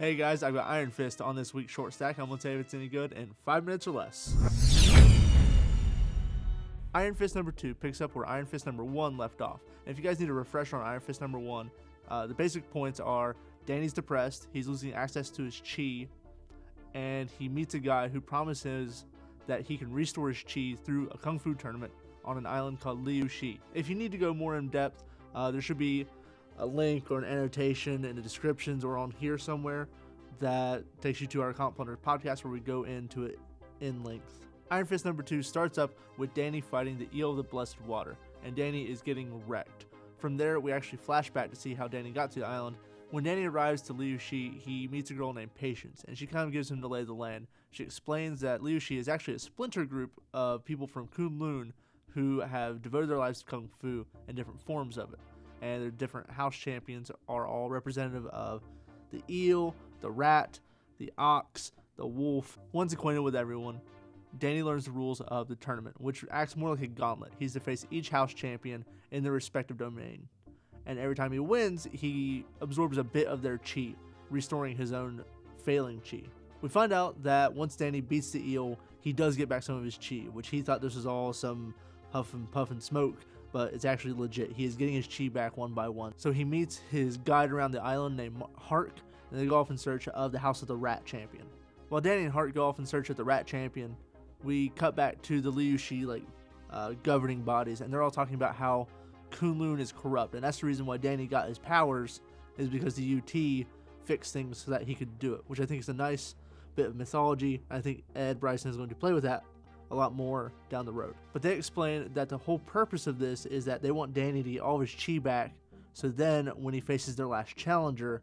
Hey guys, I've got Iron Fist on this week's short stack. I'm going to tell you if it's any good in 5 minutes or less. Iron Fist number 2 picks up where Iron Fist number 1 left off. And if you guys need a refresher on Iron Fist number 1, the basic points are Danny's depressed, he's losing access to his chi, and he meets a guy who promises that he can restore his chi through a kung fu tournament on an island called Liu Shi. If you need to go more in depth, there should be a link or an annotation in the descriptions or on here somewhere that takes you to our Comic Plunder Podcast where we go into it in length. Iron Fist number 2 starts up with Danny fighting the Eel of the Blessed Water, and Danny is getting wrecked. From there, we actually flash back to see how Danny got to the island. When Danny arrives to Liu Shi, he meets a girl named Patience, and she kind of gives him the lay of the land. She explains that Liu Shi is actually a splinter group of people from Kunlun who have devoted their lives to Kung Fu and different forms of it. And their different house champions are all representative of the eel, the rat, the ox, the wolf. Once acquainted with everyone, Danny learns the rules of the tournament, which acts more like a gauntlet. He's to face each house champion in their respective domain. And every time he wins, he absorbs a bit of their chi, restoring his own failing chi. We find out that once Danny beats the eel, he does get back some of his chi, which he thought this was all some huff and puff and smoke, but it's actually legit. He is getting his chi back one by one. So he meets his guide around the island named Hark, and they go off in search of the House of the Rat Champion. While Danny and Hark go off in search of the Rat Champion, we cut back to the Liu Shi governing bodies, and they're all talking about how Kunlun is corrupt, and that's the reason why Danny got his powers, is because the UT fixed things so that he could do it, which I think is a nice bit of mythology. I think Ed Bryson is going to play with that a lot more down the road. But they explain that the whole purpose of this is that they want Danny to get all of his chi back, so then when he faces their last challenger,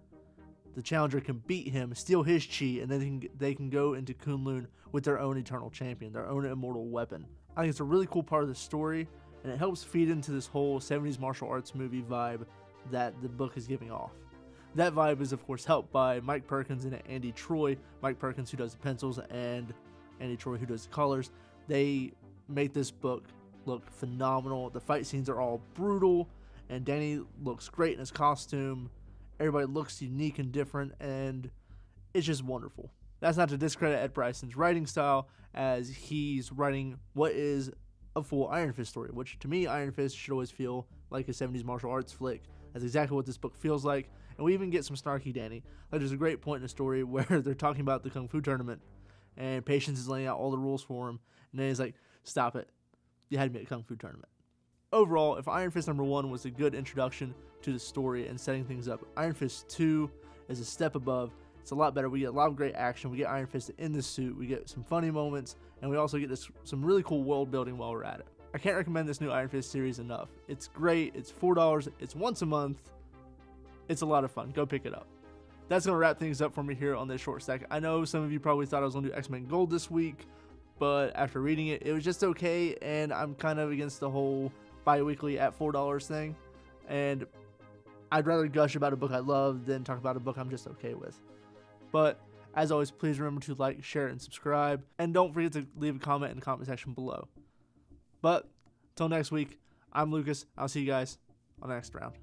the challenger can beat him, steal his chi, and then they can go into Kunlun with their own eternal champion, their own immortal weapon. I think it's a really cool part of the story, and it helps feed into this whole 70s martial arts movie vibe that the book is giving off. That vibe is, of course, helped by Mike Perkins and Andy Troy. Mike Perkins, who does the pencils, and Andy Troy, who does the colors. They make this book look phenomenal. The fight scenes are all brutal, and Danny looks great in his costume. Everybody looks unique and different, and it's just wonderful. That's not to discredit Ed Bryson's writing style, as he's writing what is a full Iron Fist story, which to me, Iron Fist should always feel like a 70s martial arts flick. That's exactly what this book feels like, and we even get some snarky Danny. Like, there's a great point in the story where they're talking about the Kung Fu tournament, and Patience is laying out all the rules for him, and then he's like, stop it, you had me at Kung Fu tournament. Overall, if Iron Fist number 1 was a good introduction to the story and setting things up, Iron Fist 2 is a step above. It's a lot better. We get a lot of great action. We get Iron Fist in the suit. We get some funny moments, and we also get some really cool world building while we're at it. I can't recommend this new Iron Fist series enough. It's great. It's $4. It's once a month. It's a lot of fun. Go pick it up. That's going to wrap things up for me here on this short stack. I know some of you probably thought I was going to do X-Men Gold this week, but after reading it, it was just okay, and I'm kind of against the whole bi-weekly at $4 thing, and I'd rather gush about a book I love than talk about a book I'm just okay with. But as always, please remember to like, share, and subscribe, and don't forget to leave a comment in the comment section below. But until next week, I'm Lucas. I'll see you guys on the next round.